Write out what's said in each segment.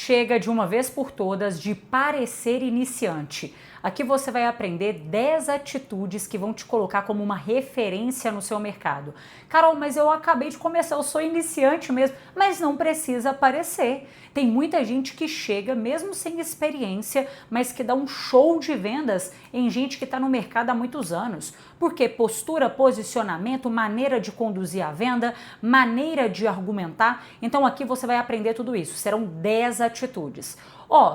Chega de uma vez por todas de parecer iniciante. Aqui você vai aprender 10 atitudes que vão te colocar como uma referência no seu mercado. Carol, mas eu acabei de começar, eu sou iniciante mesmo, mas não precisa parecer. Tem muita gente que chega mesmo sem experiência, mas que dá um show de vendas em gente que está no mercado há muitos anos. Porque postura, posicionamento, maneira de conduzir a venda, maneira de argumentar. Então aqui você vai aprender tudo isso. Serão 10 atitudes.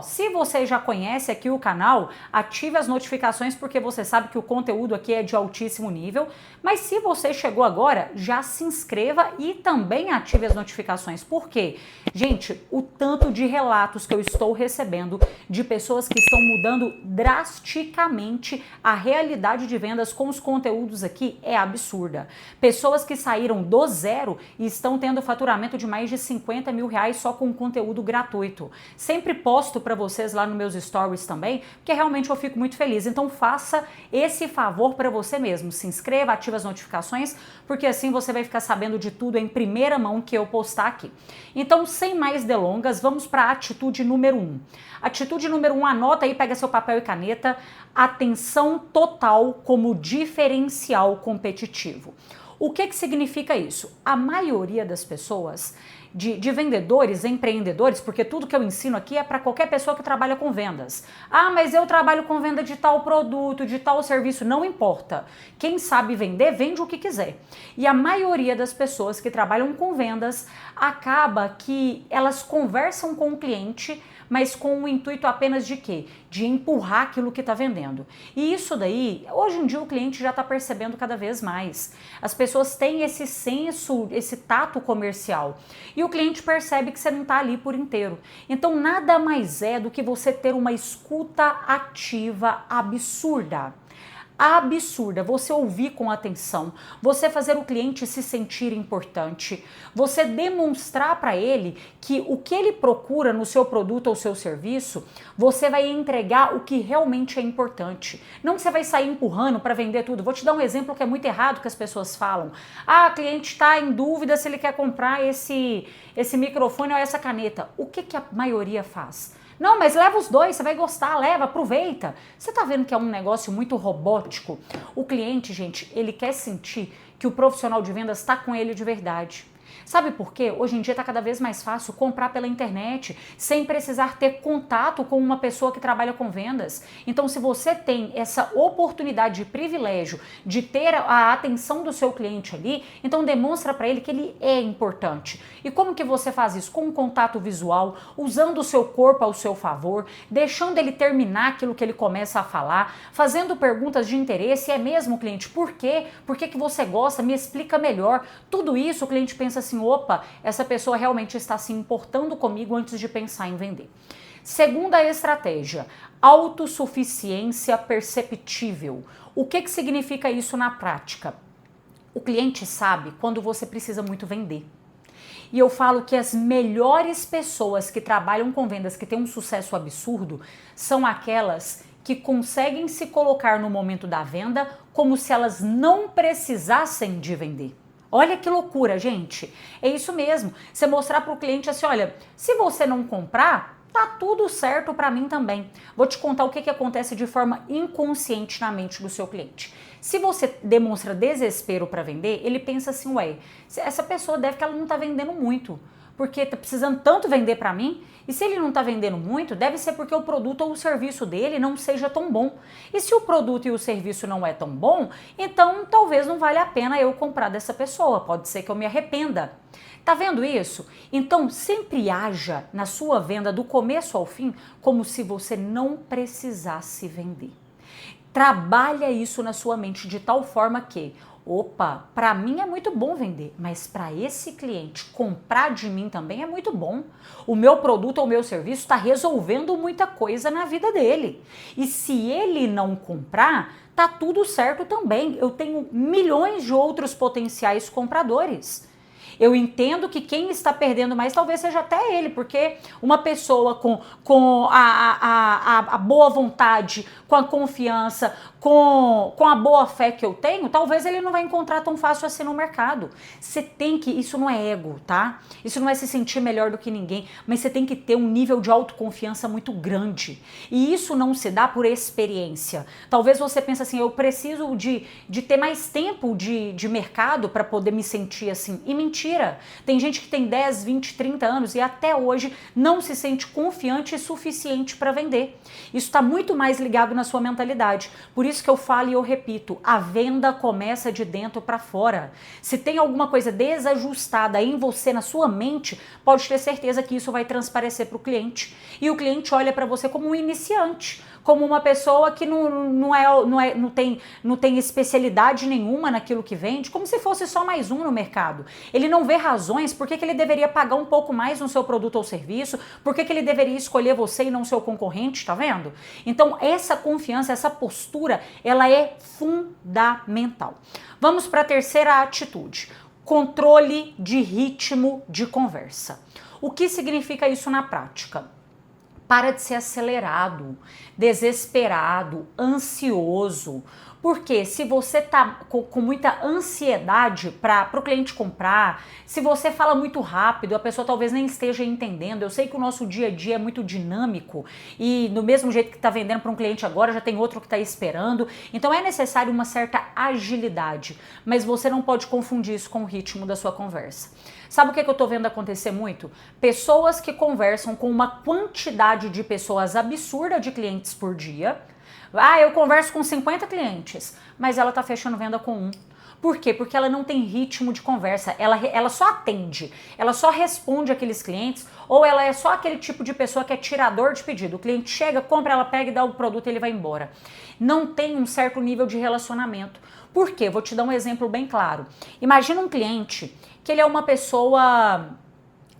Se você já conhece aqui o canal, ative as notificações porque você sabe que o conteúdo aqui é de altíssimo nível, mas se você chegou agora, já se inscreva e também ative as notificações. Por quê? Gente, o tanto de relatos que eu estou recebendo de pessoas que estão mudando drasticamente a realidade de vendas com os conteúdos aqui é absurda. Pessoas que saíram do zero e estão tendo faturamento de mais de 50 mil reais só com conteúdo gratuito. Sempre posto para vocês lá nos meus stories também, porque realmente eu fico muito feliz. Então faça esse favor para você mesmo. Se inscreva, ative as notificações, porque assim você vai ficar sabendo de tudo em primeira mão que eu postar aqui. Então, sem mais delongas, vamos para a atitude número 1. Atitude número 1, anota aí, pega seu papel e caneta. Atenção total como diferencial competitivo. O que significa isso? A maioria das pessoas, de vendedores, empreendedores, porque tudo que eu ensino aqui é para qualquer pessoa que trabalha com vendas. Ah, mas eu trabalho com venda de tal produto, de tal serviço, não importa. Quem sabe vender, vende o que quiser. E a maioria das pessoas que trabalham com vendas, acaba que elas conversam com o cliente, mas com o intuito apenas de quê? De empurrar aquilo que está vendendo. E isso daí, hoje em dia o cliente já está percebendo cada vez mais. As pessoas têm esse senso, esse tato comercial. E o cliente percebe que você não está ali por inteiro. Então nada mais é do que você ter uma escuta ativa absurda. Absurda, você ouvir com atenção, você fazer o cliente se sentir importante, você demonstrar para ele que o que ele procura no seu produto ou seu serviço, você vai entregar o que realmente é importante. Não que você vai sair empurrando para vender tudo. Vou te dar um exemplo que é muito errado que as pessoas falam. Ah, o cliente está em dúvida se ele quer comprar esse microfone ou essa caneta. O que a maioria faz? Não, mas leva os dois, você vai gostar, leva, aproveita. Você tá vendo que é um negócio muito robótico? O cliente, gente, ele quer sentir que o profissional de vendas está com ele de verdade. Sabe por quê? Hoje em dia está cada vez mais fácil comprar pela internet, sem precisar ter contato com uma pessoa que trabalha com vendas. Então, se você tem essa oportunidade de privilégio de ter a atenção do seu cliente ali, então demonstra para ele que ele é importante. E como que você faz isso? Com um contato visual, usando o seu corpo ao seu favor, deixando ele terminar aquilo que ele começa a falar, fazendo perguntas de interesse. É mesmo, cliente? Por quê? Por que que você gosta? Me explica melhor. Tudo isso o cliente pensa assim, opa, essa pessoa realmente está se importando comigo antes de pensar em vender. Segunda estratégia, autossuficiência perceptível. O que significa isso na prática? O cliente sabe quando você precisa muito vender. E eu falo que as melhores pessoas que trabalham com vendas, que têm um sucesso absurdo, são aquelas que conseguem se colocar no momento da venda como se elas não precisassem de vender. Olha que loucura, gente. É isso mesmo. Você mostrar para o cliente assim, olha, se você não comprar, tá tudo certo para mim também. Vou te contar o que acontece de forma inconsciente na mente do seu cliente. Se você demonstra desespero para vender, ele pensa assim, ué, essa pessoa deve que ela não tá vendendo muito, porque tá precisando tanto vender para mim, e se ele não tá vendendo muito, deve ser porque o produto ou o serviço dele não seja tão bom. E se o produto e o serviço não é tão bom, então talvez não valha a pena eu comprar dessa pessoa, pode ser que eu me arrependa. Tá vendo isso? Então sempre haja na sua venda do começo ao fim como se você não precisasse vender. Trabalha isso na sua mente de tal forma que, opa, para mim é muito bom vender, mas para esse cliente comprar de mim também é muito bom. O meu produto ou o meu serviço está resolvendo muita coisa na vida dele. E se ele não comprar, tá tudo certo também. Eu tenho milhões de outros potenciais compradores. Eu entendo que quem está perdendo mais talvez seja até ele, porque uma pessoa com a boa vontade, com a confiança, com a boa fé que eu tenho, talvez ele não vai encontrar tão fácil assim no mercado. Você tem que, isso não é ego, tá? Isso não é se sentir melhor do que ninguém, mas você tem que ter um nível de autoconfiança muito grande. E isso não se dá por experiência. Talvez você pense assim, eu preciso de ter mais tempo de mercado para poder me sentir assim. E mentira! Tem gente que tem 10, 20, 30 anos e até hoje não se sente confiante e suficiente para vender. Isso está muito mais ligado na sua mentalidade. Por isso que eu falo e eu repito, a venda começa de dentro para fora. Se tem alguma coisa desajustada em você, na sua mente, pode ter certeza que isso vai transparecer para o cliente. E o cliente olha para você como um iniciante, como uma pessoa que não tem especialidade nenhuma naquilo que vende, como se fosse só mais um no mercado. Ele não vê razões por que ele deveria pagar um pouco mais no seu produto ou serviço, por que ele deveria escolher você e não seu concorrente, tá vendo? Então essa confiança, essa postura, ela é fundamental. Vamos para a terceira atitude, controle de ritmo de conversa. O que significa isso na prática? Para de ser acelerado, desesperado, ansioso. Porque se você tá com muita ansiedade para o cliente comprar, se você fala muito rápido, a pessoa talvez nem esteja entendendo. Eu sei que o nosso dia a dia é muito dinâmico e do mesmo jeito que está vendendo para um cliente agora, já tem outro que está esperando. Então é necessário uma certa agilidade, mas você não pode confundir isso com o ritmo da sua conversa. Sabe o que eu tô vendo acontecer muito? Pessoas que conversam com uma quantidade de pessoas absurda de clientes por dia. Ah, eu converso com 50 clientes, mas ela tá fechando venda com um. Por quê? Porque ela não tem ritmo de conversa, ela só atende, ela só responde aqueles clientes, ou ela é só aquele tipo de pessoa que é tirador de pedido. O cliente chega, compra, ela pega e dá o produto e ele vai embora. Não tem um certo nível de relacionamento. Por quê? Vou te dar um exemplo bem claro. Imagina um cliente que ele é uma pessoa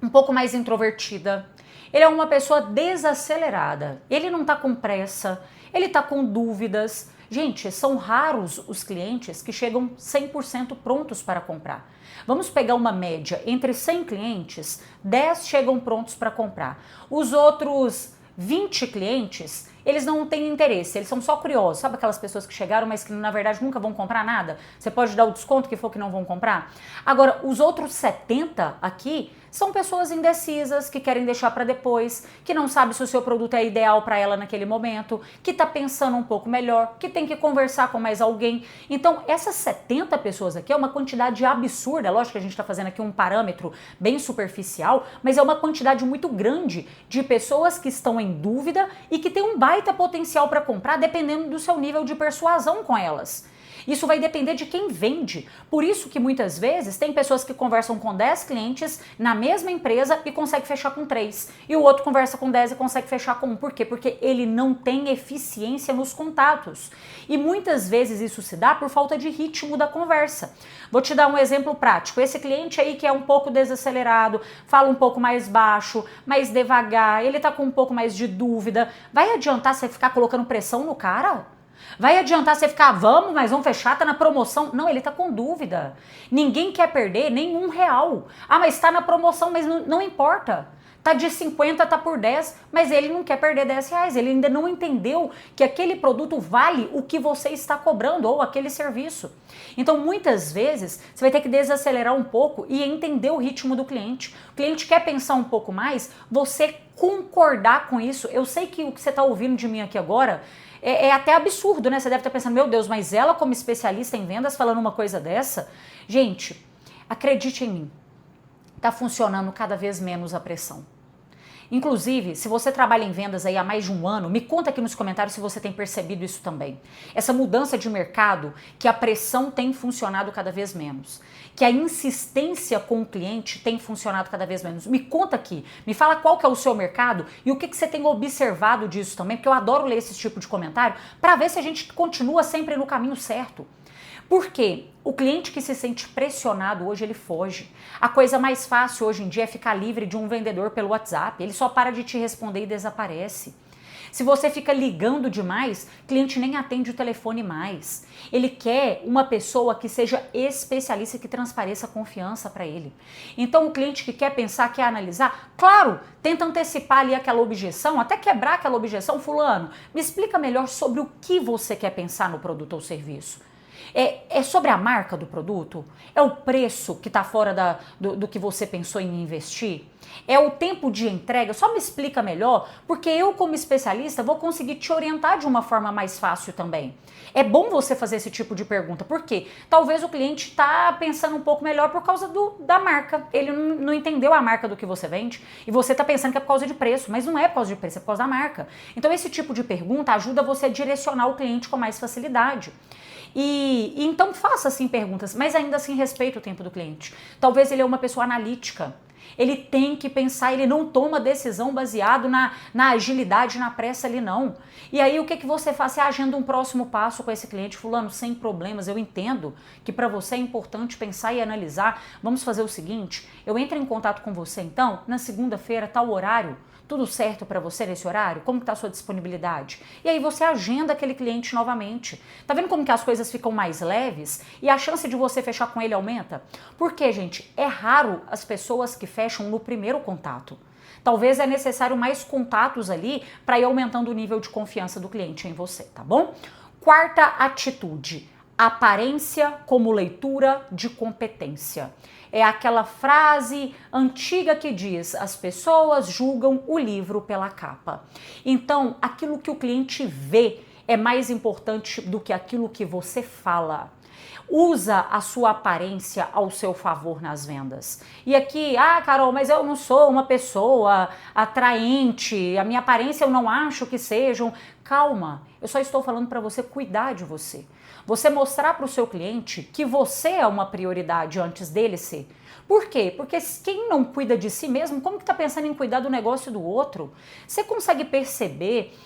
um pouco mais introvertida, ele é uma pessoa desacelerada, ele não tá com pressa, ele tá com dúvidas. Gente, são raros os clientes que chegam 100% prontos para comprar. Vamos pegar uma média, entre 100 clientes, 10 chegam prontos para comprar. Os outros 20 clientes, eles não têm interesse, eles são só curiosos. Sabe aquelas pessoas que chegaram, mas que na verdade nunca vão comprar nada? Você pode dar o desconto que for que não vão comprar? Agora, os outros 70 aqui são pessoas indecisas, que querem deixar para depois, que não sabe se o seu produto é ideal para ela naquele momento, que tá pensando um pouco melhor, que tem que conversar com mais alguém. Então, essas 70 pessoas aqui é uma quantidade absurda. Lógico que a gente está fazendo aqui um parâmetro bem superficial, mas é uma quantidade muito grande de pessoas que estão em dúvida e que tem um baita potencial para comprar, dependendo do seu nível de persuasão com elas. Isso vai depender de quem vende. Por isso que muitas vezes tem pessoas que conversam com 10 clientes na mesma empresa e consegue fechar com 3. E o outro conversa com 10 e consegue fechar com 1. Por quê? Porque ele não tem eficiência nos contatos. E muitas vezes isso se dá por falta de ritmo da conversa. Vou te dar um exemplo prático. Esse cliente aí que é um pouco desacelerado, fala um pouco mais baixo, mais devagar, ele tá com um pouco mais de dúvida. Vai adiantar você ficar colocando pressão no cara? Vai adiantar você ficar, mas vamos fechar, tá na promoção. Não, ele tá com dúvida. Ninguém quer perder nem R$1. Ah, mas tá na promoção, mas não importa. Tá de 50, tá por 10, mas ele não quer perder R$10. Ele ainda não entendeu que aquele produto vale o que você está cobrando ou aquele serviço. Então, muitas vezes, você vai ter que desacelerar um pouco e entender o ritmo do cliente. O cliente quer pensar um pouco mais, você concordar com isso. Eu sei que o que você tá ouvindo de mim aqui agora é até absurdo, né? Você deve estar pensando, meu Deus, mas ela como especialista em vendas falando uma coisa dessa? Gente, acredite em mim, tá funcionando cada vez menos a pressão. Inclusive, se você trabalha em vendas aí há mais de um ano, me conta aqui nos comentários se você tem percebido isso também. Essa mudança de mercado, que a pressão tem funcionado cada vez menos, que a insistência com o cliente tem funcionado cada vez menos. Me conta aqui, me fala qual que é o seu mercado e o que você tem observado disso também, porque eu adoro ler esse tipo de comentário para ver se a gente continua sempre no caminho certo. Porque o cliente que se sente pressionado hoje, ele foge. A coisa mais fácil hoje em dia é ficar livre de um vendedor pelo WhatsApp. Ele só para de te responder e desaparece. Se você fica ligando demais, o cliente nem atende o telefone mais. Ele quer uma pessoa que seja especialista e que transpareça confiança para ele. Então o cliente que quer pensar, quer analisar, claro, tenta antecipar ali aquela objeção, até quebrar aquela objeção. Fulano, me explica melhor sobre o que você quer pensar no produto ou serviço. É sobre a marca do produto? É o preço que está fora do que você pensou em investir? É o tempo de entrega? Só me explica melhor, porque eu, como especialista, vou conseguir te orientar de uma forma mais fácil também. É bom você fazer esse tipo de pergunta, porque talvez o cliente está pensando um pouco melhor por causa da marca. Ele não entendeu a marca do que você vende e você está pensando que é por causa de preço, mas não é por causa de preço, é por causa da marca. Então esse tipo de pergunta ajuda você a direcionar o cliente com mais facilidade. E então faça assim perguntas, mas ainda assim respeite o tempo do cliente. Talvez ele é uma pessoa analítica. Ele tem que pensar, ele não toma decisão baseado na agilidade, na pressa ali não. E aí o que você faz? Você agenda um próximo passo com esse cliente, fulano, sem problemas, eu entendo que para você é importante pensar e analisar. Vamos fazer o seguinte, eu entro em contato com você então, na segunda-feira, tal horário, tudo certo para você nesse horário? Como está a sua disponibilidade? E aí você agenda aquele cliente novamente. Tá vendo como que as coisas ficam mais leves e a chance de você fechar com ele aumenta? Porque, gente, é raro as pessoas que fecham no primeiro contato. Talvez é necessário mais contatos ali para ir aumentando o nível de confiança do cliente em você, tá bom? Quarta atitude, aparência como leitura de competência. É aquela frase antiga que diz: as pessoas julgam o livro pela capa. Então, aquilo que o cliente vê é mais importante do que aquilo que você fala. Usa a sua aparência ao seu favor nas vendas. E aqui, Carol, mas eu não sou uma pessoa atraente, a minha aparência eu não acho que sejam. Calma, eu só estou falando para você cuidar de você. Você mostrar para o seu cliente que você é uma prioridade antes dele ser. Por quê? Porque quem não cuida de si mesmo, como que está pensando em cuidar do negócio do outro? Você consegue perceber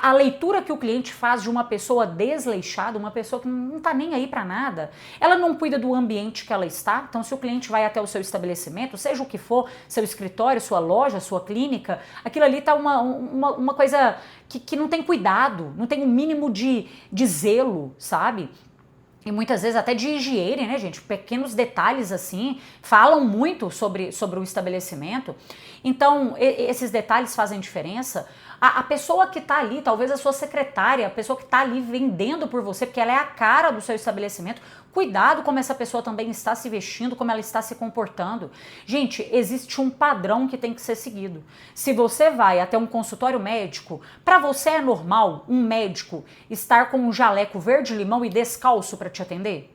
a leitura que o cliente faz de uma pessoa desleixada, uma pessoa que não está nem aí para nada? Ela não cuida do ambiente que ela está. Então, se o cliente vai até o seu estabelecimento, seja o que for, seu escritório, sua loja, sua clínica, aquilo ali está uma coisa que não tem cuidado, não tem o mínimo de zelo, sabe? E muitas vezes até de higiene, né, gente? Pequenos detalhes assim falam muito sobre o estabelecimento. Então, esses detalhes fazem diferença. A pessoa que está ali, talvez a sua secretária, a pessoa que está ali vendendo por você, porque ela é a cara do seu estabelecimento, cuidado como essa pessoa também está se vestindo, como ela está se comportando. Gente, existe um padrão que tem que ser seguido. Se você vai até um consultório médico, para você é normal um médico estar com um jaleco verde-limão e descalço para te atender?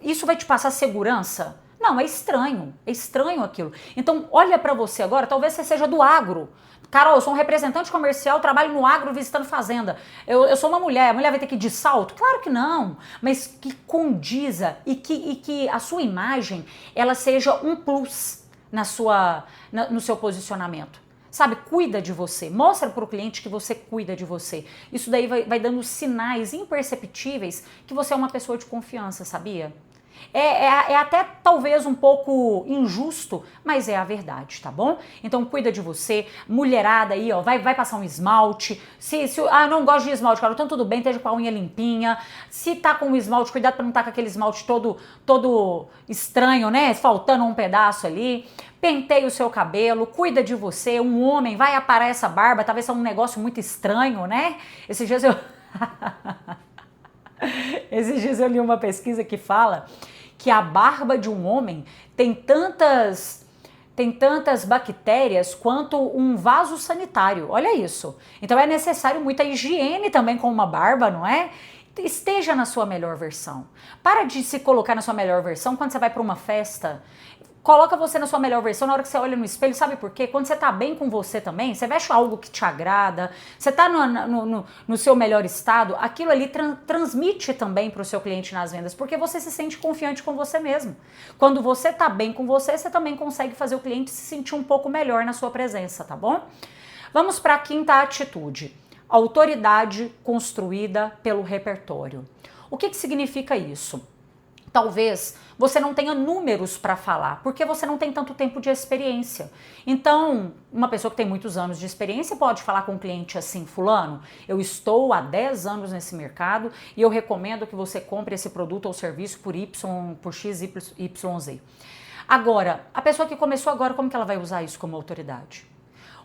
Isso vai te passar segurança? Não, é estranho aquilo. Então, olha para você agora, talvez você seja do agro. Carol, eu sou um representante comercial, trabalho no agro visitando fazenda. Eu sou uma mulher, a mulher vai ter que ir de salto? Claro que não, mas que condiza e que a sua imagem ela seja um plus no seu posicionamento. Sabe, cuida de você, mostra para o cliente que você cuida de você. Isso daí vai dando sinais imperceptíveis que você é uma pessoa de confiança, sabia? É até talvez um pouco injusto, mas é a verdade, tá bom? Então cuida de você, mulherada aí, ó, vai passar um esmalte. Não gosto de esmalte, cara, então tudo bem, esteja com a unha limpinha. Se tá com o esmalte, cuidado para não estar com aquele esmalte todo estranho, né? Faltando um pedaço ali. Penteia o seu cabelo, cuida de você. Um homem vai aparar essa barba, talvez seja um negócio muito estranho, né? Esses dias eu li uma pesquisa que fala que a barba de um homem tem tantas bactérias quanto um vaso sanitário. Olha isso. Então é necessário muita higiene também com uma barba, não é? Esteja na sua melhor versão. Para de se colocar na sua melhor versão quando você vai para uma festa. Coloca você na sua melhor versão na hora que você olha no espelho, sabe por quê? Quando você tá bem com você também, você veste algo que te agrada, você tá no seu melhor estado, aquilo ali transmite também para o seu cliente nas vendas, porque você se sente confiante com você mesmo. Quando você tá bem com você, você também consegue fazer o cliente se sentir um pouco melhor na sua presença, tá bom? Vamos para a quinta atitude. Autoridade construída pelo repertório. O que significa isso? Talvez você não tenha números para falar, porque você não tem tanto tempo de experiência. Então, uma pessoa que tem muitos anos de experiência pode falar com um cliente assim: fulano, eu estou há 10 anos nesse mercado e eu recomendo que você compre esse produto ou serviço por X, Y, Z. Agora, a pessoa que começou agora, como que ela vai usar isso como autoridade?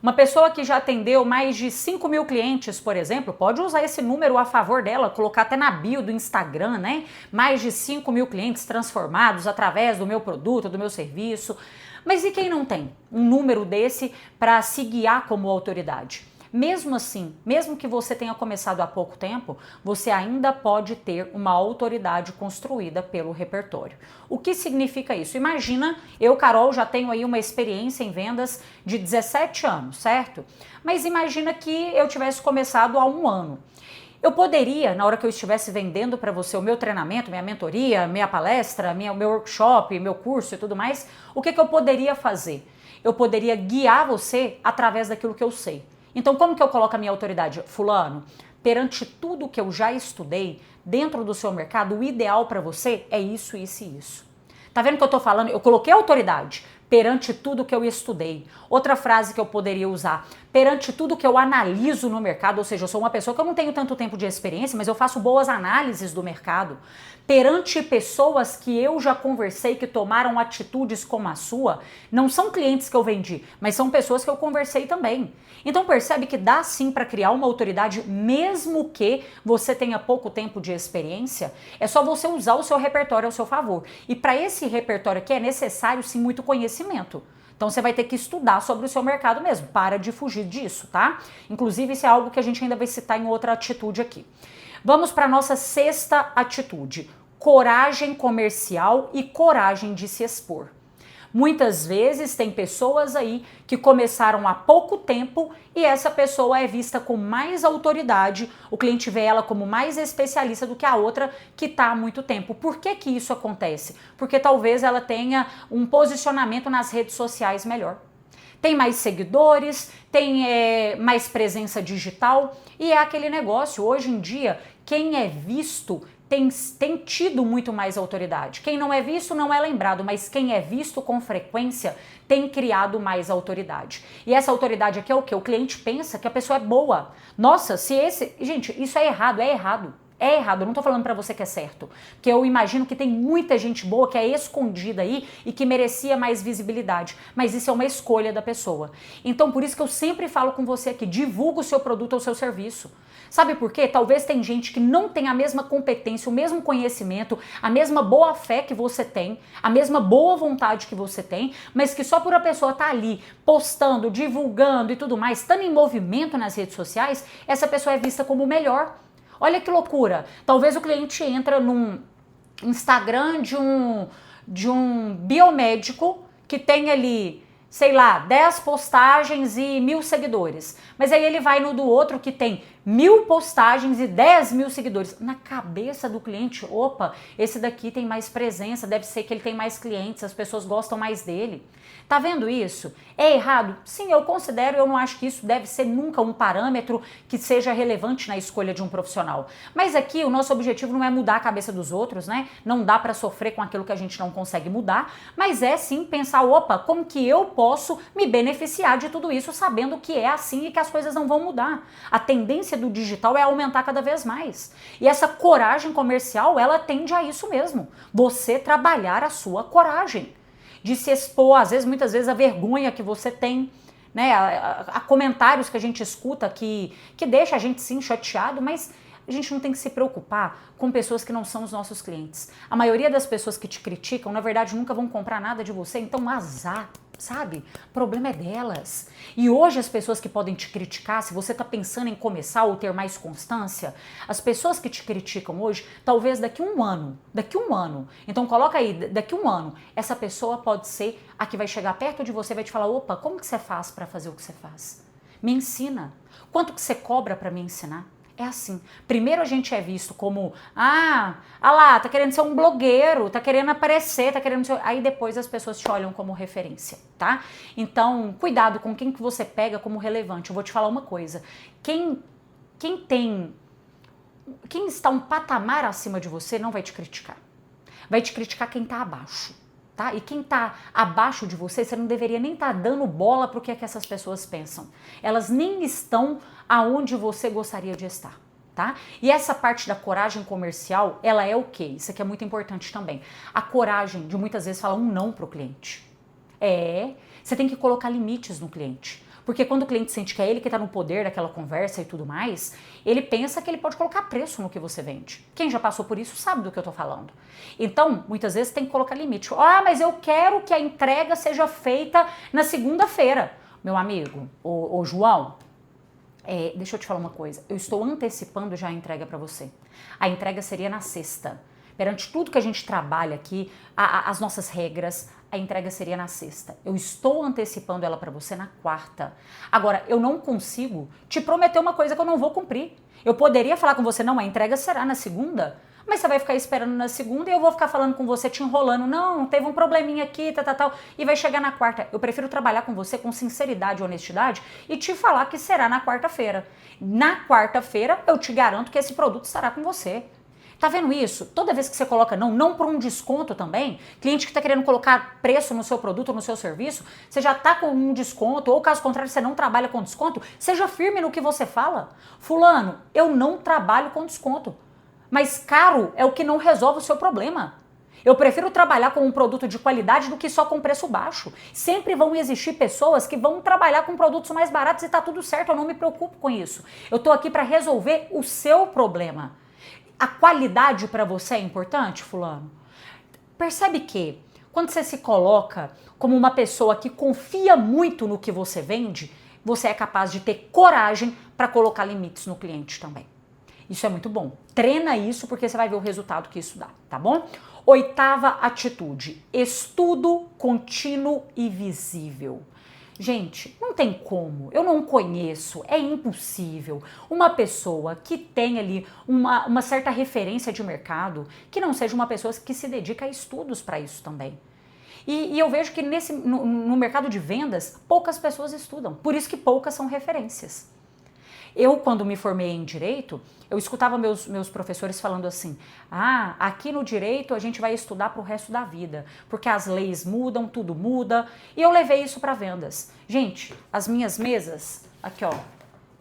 Uma pessoa que já atendeu mais de 5 mil clientes, por exemplo, pode usar esse número a favor dela, colocar até na bio do Instagram, né? Mais de 5 mil clientes transformados através do meu produto, do meu serviço. Mas e quem não tem um número desse para se guiar como autoridade? Mesmo assim, mesmo que você tenha começado há pouco tempo, você ainda pode ter uma autoridade construída pelo repertório. O que significa isso? Imagina, eu, Carol, já tenho aí uma experiência em vendas de 17 anos, certo? Mas imagina que eu tivesse começado há 1 ano. Eu poderia, na hora que eu estivesse vendendo para você o meu treinamento, minha mentoria, minha palestra, meu workshop, meu curso e tudo mais, o que eu poderia fazer? Eu poderia guiar você através daquilo que eu sei. Então, como que eu coloco a minha autoridade? Fulano, perante tudo que eu já estudei dentro do seu mercado, o ideal para você é isso, isso e isso. Tá vendo que eu tô falando? Eu coloquei autoridade perante tudo que eu estudei. Outra frase que eu poderia usar: perante tudo que eu analiso no mercado, ou seja, eu sou uma pessoa que eu não tenho tanto tempo de experiência, mas eu faço boas análises do mercado. Perante pessoas que eu já conversei, que tomaram atitudes como a sua, não são clientes que eu vendi, mas são pessoas que eu conversei também. Então percebe que dá sim para criar uma autoridade, mesmo que você tenha pouco tempo de experiência. É só você usar o seu repertório ao seu favor. E para esse repertório aqui é necessário sim muito conhecimento. Então você vai ter que estudar sobre o seu mercado mesmo. Para de fugir disso, tá? Inclusive isso é algo que a gente ainda vai citar em outra atitude aqui. Vamos para a nossa 6ª atitude: coragem comercial e coragem de se expor. Muitas vezes tem pessoas aí que começaram há pouco tempo e essa pessoa é vista com mais autoridade, o cliente vê ela como mais especialista do que a outra que está há muito tempo. Por que que isso acontece? Porque talvez ela tenha um posicionamento nas redes sociais melhor. Tem mais seguidores, tem mais presença digital e é aquele negócio. Hoje em dia, quem é visto tem tido muito mais autoridade. Quem não é visto não é lembrado, mas quem é visto com frequência tem criado mais autoridade. E essa autoridade aqui é o quê? O cliente pensa que a pessoa é boa. Nossa, se esse... Gente, isso é errado, é errado. É errado, eu não tô falando pra você que é certo, porque eu imagino que tem muita gente boa que é escondida aí e que merecia mais visibilidade, mas isso é uma escolha da pessoa. Então por isso que eu sempre falo com você aqui: divulga o seu produto ou o seu serviço. Sabe por quê? Talvez tem gente que não tem a mesma competência, o mesmo conhecimento, a mesma boa fé que você tem, a mesma boa vontade que você tem, mas que só por a pessoa estar ali postando, divulgando e tudo mais, estando em movimento nas redes sociais, essa pessoa é vista como melhor. Olha que loucura. Talvez o cliente entra num Instagram de um biomédico que tem ali, sei lá, 10 postagens e 1.000 seguidores. Mas aí ele vai no do outro que tem 1.000 postagens e 10.000 seguidores. Na cabeça do cliente, opa, esse daqui tem mais presença, deve ser que ele tem mais clientes, as pessoas gostam mais dele. Tá vendo isso? É errado? Sim, eu considero, eu não acho que isso deve ser nunca um parâmetro que seja relevante na escolha de um profissional. Mas aqui o nosso objetivo não é mudar a cabeça dos outros, né? Não dá para sofrer com aquilo que a gente não consegue mudar, mas é sim pensar, opa, como que eu posso me beneficiar de tudo isso sabendo que é assim e que as coisas não vão mudar. A tendência do digital é aumentar cada vez mais. E essa coragem comercial, ela tende a isso mesmo. Você trabalhar a sua coragem de se expor, às vezes, muitas vezes, a vergonha que você tem, né? A comentários que a gente escuta que deixa a gente sim chateado, mas a gente não tem que se preocupar com pessoas que não são os nossos clientes. A maioria das pessoas que te criticam, na verdade, nunca vão comprar nada de você, então azar, sabe? O problema é delas. E hoje as pessoas que podem te criticar, se você está pensando em começar ou ter mais constância, as pessoas que te criticam hoje, talvez daqui um ano, então coloca aí, daqui um ano, essa pessoa pode ser a que vai chegar perto de você e vai te falar, opa, como que você faz para fazer o que você faz? Me ensina. Quanto que você cobra para me ensinar? É assim, primeiro a gente é visto como, lá, tá querendo ser um blogueiro, tá querendo aparecer, tá querendo ser... Aí depois as pessoas te olham como referência, tá? Então, cuidado com quem que você pega como relevante. Eu vou te falar uma coisa, quem está um patamar acima de você não vai te criticar. vai te criticar quem está abaixo. Tá? E quem está abaixo de você, você não deveria nem estar dando bola para o que é que essas pessoas pensam. Elas nem estão aonde você gostaria de estar. Tá? E essa parte da coragem comercial, ela é o quê? Isso aqui é muito importante também. A coragem de muitas vezes falar um não para o cliente. Você tem que colocar limites no cliente. Porque quando o cliente sente que é ele que está no poder daquela conversa e tudo mais, ele pensa que ele pode colocar preço no que você vende. Quem já passou por isso sabe do que eu estou falando. Então, muitas vezes tem que colocar limite. Mas eu quero que a entrega seja feita na segunda-feira. Meu amigo, ô João, deixa eu te falar uma coisa. Eu estou antecipando já a entrega para você. A entrega seria na sexta. Perante tudo que a gente trabalha aqui, as nossas regras, a entrega seria na sexta. Eu estou antecipando ela para você na quarta. Agora, eu não consigo te prometer uma coisa que eu não vou cumprir. Eu poderia falar com você, não, a entrega será na segunda, mas você vai ficar esperando na segunda e eu vou ficar falando com você, te enrolando. Não, teve um probleminha aqui, tal, e vai chegar na quarta. Eu prefiro trabalhar com você com sinceridade e honestidade e te falar que será na quarta-feira. Na quarta-feira, eu te garanto que esse produto estará com você. Tá vendo isso? Toda vez que você coloca não por um desconto também, cliente que está querendo colocar preço no seu produto ou no seu serviço, você já tá com um desconto, ou caso contrário, você não trabalha com desconto, seja firme no que você fala. Fulano, eu não trabalho com desconto, mas caro é o que não resolve o seu problema. Eu prefiro trabalhar com um produto de qualidade do que só com preço baixo. Sempre vão existir pessoas que vão trabalhar com produtos mais baratos e tá tudo certo, eu não me preocupo com isso. Eu tô aqui para resolver o seu problema. A qualidade para você é importante, fulano? Percebe que quando você se coloca como uma pessoa que confia muito no que você vende, você é capaz de ter coragem para colocar limites no cliente também. Isso é muito bom. Treina isso porque você vai ver o resultado que isso dá, tá bom? 8ª atitude, estudo contínuo e visível. Gente, não tem como, eu não conheço, é impossível uma pessoa que tem ali uma certa referência de mercado que não seja uma pessoa que se dedica a estudos para isso também. E eu vejo que no mercado de vendas, poucas pessoas estudam, por isso que poucas são referências. Eu, quando me formei em Direito, eu escutava meus professores falando assim, aqui no Direito a gente vai estudar para o resto da vida, porque as leis mudam, tudo muda, e eu levei isso para vendas. Gente, as minhas mesas, aqui ó,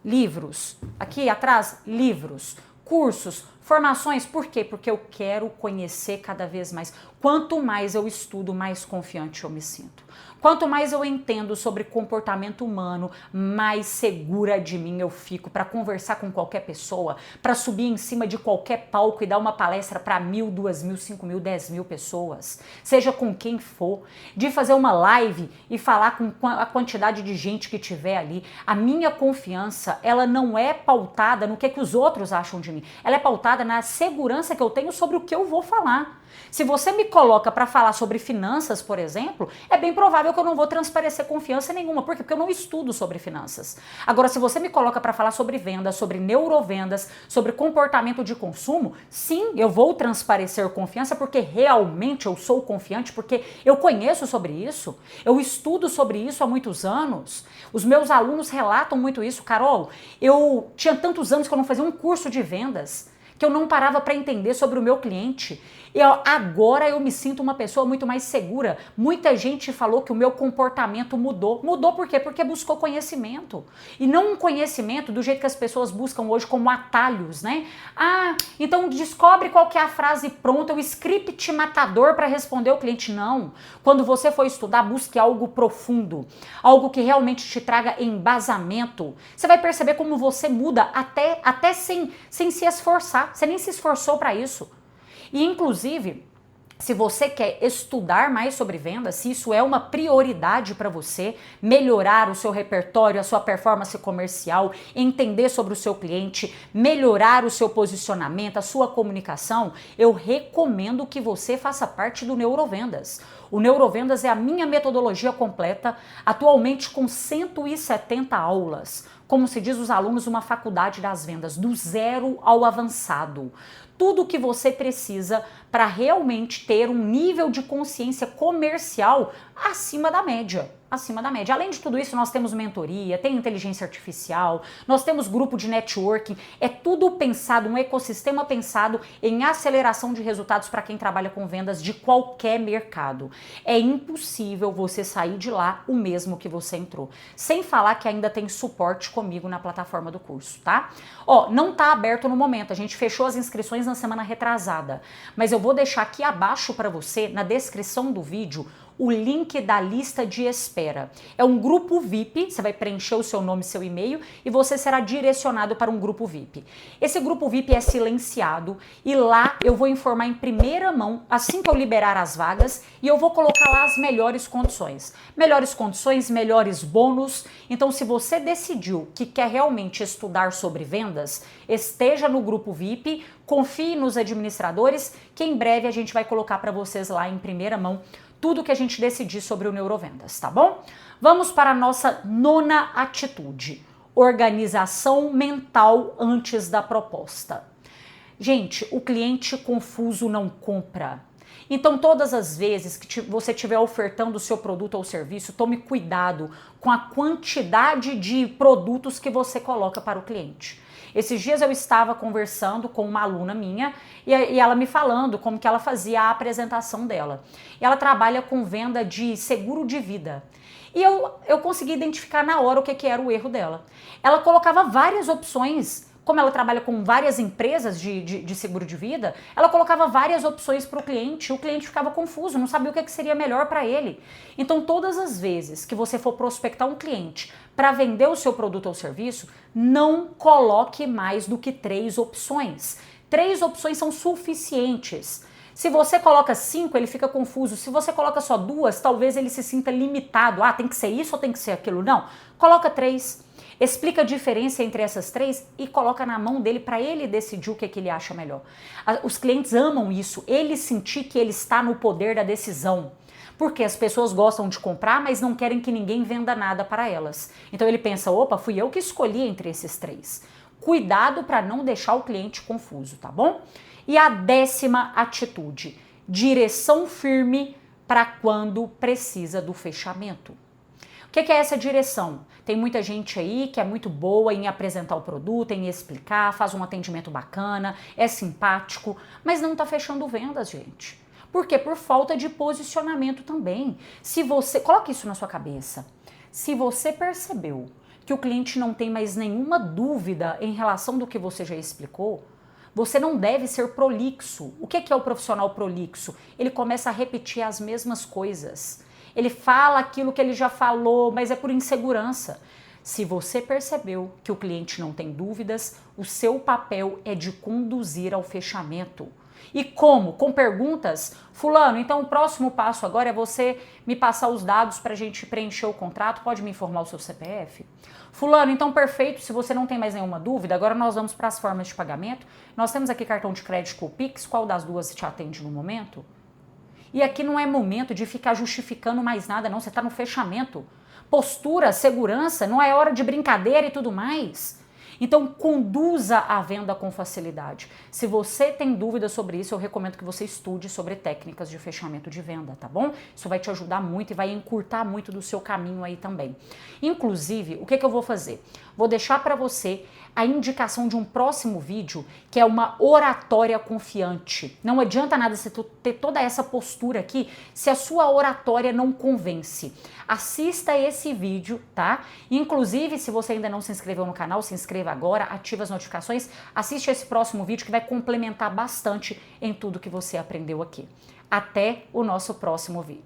livros, aqui atrás, livros, cursos, formações, por quê? Porque eu quero conhecer cada vez mais. Quanto mais eu estudo, mais confiante eu me sinto. Quanto mais eu entendo sobre comportamento humano, mais segura de mim eu fico para conversar com qualquer pessoa, para subir em cima de qualquer palco e dar uma palestra para 1.000, 2.000, 5.000, 10.000 pessoas, seja com quem for, de fazer uma live e falar com a quantidade de gente que tiver ali. A minha confiança, ela não é pautada no que os outros acham de mim, ela é pautada na segurança que eu tenho sobre o que eu vou falar. Se você me coloca para falar sobre finanças, por exemplo, é bem provável que eu não vou transparecer confiança nenhuma. Por quê? Porque eu não estudo sobre finanças. Agora, se você me coloca para falar sobre vendas, sobre neurovendas, sobre comportamento de consumo, sim, eu vou transparecer confiança porque realmente eu sou confiante, porque eu conheço sobre isso, eu estudo sobre isso há muitos anos. Os meus alunos relatam muito isso. Carol, eu tinha tantos anos que eu não fazia um curso de vendas, que eu não parava para entender sobre o meu cliente. E agora eu me sinto uma pessoa muito mais segura. Muita gente falou que o meu comportamento mudou. Mudou por quê? Porque buscou conhecimento. E não um conhecimento do jeito que as pessoas buscam hoje como atalhos, né? Então descobre qual que é a frase pronta, o script matador para responder o cliente. Não. Quando você for estudar, busque algo profundo. Algo que realmente te traga embasamento. Você vai perceber como você muda até sem se esforçar. Você nem se esforçou para isso. E, inclusive, se você quer estudar mais sobre vendas, se isso é uma prioridade para você, melhorar o seu repertório, a sua performance comercial, entender sobre o seu cliente, melhorar o seu posicionamento, a sua comunicação, eu recomendo que você faça parte do Neurovendas. O Neurovendas é a minha metodologia completa, atualmente com 170 aulas. Como se diz os alunos, uma faculdade das vendas, do zero ao avançado. Tudo o que você precisa para realmente ter um nível de consciência comercial acima da média. Acima da média. Além de tudo isso, nós temos mentoria, tem inteligência artificial, nós temos grupo de networking, é tudo pensado, um ecossistema pensado em aceleração de resultados para quem trabalha com vendas de qualquer mercado. É impossível você sair de lá o mesmo que você entrou. Sem falar que ainda tem suporte comigo na plataforma do curso, tá? Ó, não tá aberto no momento, a gente fechou as inscrições na semana retrasada, mas eu vou deixar aqui abaixo para você, na descrição do vídeo, o link da lista de espera. É um grupo VIP, você vai preencher o seu nome e seu e-mail e você será direcionado para um grupo VIP. Esse grupo VIP é silenciado e lá eu vou informar em primeira mão, assim que eu liberar as vagas, e eu vou colocar lá as melhores condições. Melhores condições, melhores bônus. Então, se você decidiu que quer realmente estudar sobre vendas, esteja no grupo VIP, confie nos administradores, que em breve a gente vai colocar para vocês lá em primeira mão tudo que a gente decidir sobre o Neurovendas, tá bom? Vamos para a nossa nona atitude: organização mental antes da proposta. Gente, o cliente confuso não compra. Então, todas as vezes que você estiver ofertando o seu produto ou serviço, tome cuidado com a quantidade de produtos que você coloca para o cliente. Esses dias eu estava conversando com uma aluna minha e ela me falando como que ela fazia a apresentação dela. E ela trabalha com venda de seguro de vida. E eu consegui identificar na hora o que era o erro dela. Ela colocava várias opções. Como ela trabalha com várias empresas de seguro de vida, ela colocava várias opções para o cliente ficava confuso, não sabia o que seria melhor para ele. Então, todas as vezes que você for prospectar um cliente para vender o seu produto ou serviço, não coloque mais do que 3 opções. 3 opções são suficientes. Se você coloca 5, ele fica confuso. Se você coloca só 2, talvez ele se sinta limitado. Ah, tem que ser isso ou tem que ser aquilo? Não. Coloca 3. Explica a diferença entre essas 3 e coloca na mão dele para ele decidir o que ele acha melhor. Os clientes amam isso, ele sentir que ele está no poder da decisão. Porque as pessoas gostam de comprar, mas não querem que ninguém venda nada para elas. Então ele pensa, opa, fui eu que escolhi entre esses 3. Cuidado para não deixar o cliente confuso, tá bom? E a 10ª atitude: direção firme para quando precisa do fechamento. O que é essa direção? Tem muita gente aí que é muito boa em apresentar o produto, em explicar, faz um atendimento bacana, é simpático, mas não está fechando vendas, gente. Por quê? Por falta de posicionamento também. Se você, coloque isso na sua cabeça, se você percebeu que o cliente não tem mais nenhuma dúvida em relação do que você já explicou, você não deve ser prolixo. O que é o profissional prolixo? Ele começa a repetir as mesmas coisas. Ele fala aquilo que ele já falou, mas é por insegurança. Se você percebeu que o cliente não tem dúvidas, o seu papel é de conduzir ao fechamento. E como? Com perguntas? Fulano, então o próximo passo agora é você me passar os dados para a gente preencher o contrato, pode me informar o seu CPF? Fulano, então perfeito, se você não tem mais nenhuma dúvida, agora nós vamos para as formas de pagamento. Nós temos aqui cartão de crédito ou Pix, qual das duas te atende no momento? E aqui não é momento de ficar justificando mais nada, não. Você está no fechamento. Postura, segurança, não é hora de brincadeira e tudo mais. Então, conduza a venda com facilidade. Se você tem dúvidas sobre isso, eu recomendo que você estude sobre técnicas de fechamento de venda, tá bom? Isso vai te ajudar muito e vai encurtar muito do seu caminho aí também. Inclusive, o que eu vou fazer? Vou deixar para você a indicação de um próximo vídeo, que é uma oratória confiante. Não adianta nada você ter toda essa postura aqui se a sua oratória não convence. Assista esse vídeo, tá? Inclusive, se você ainda não se inscreveu no canal, se inscreva agora, ative as notificações, assiste esse próximo vídeo que vai complementar bastante em tudo que você aprendeu aqui. Até o nosso próximo vídeo.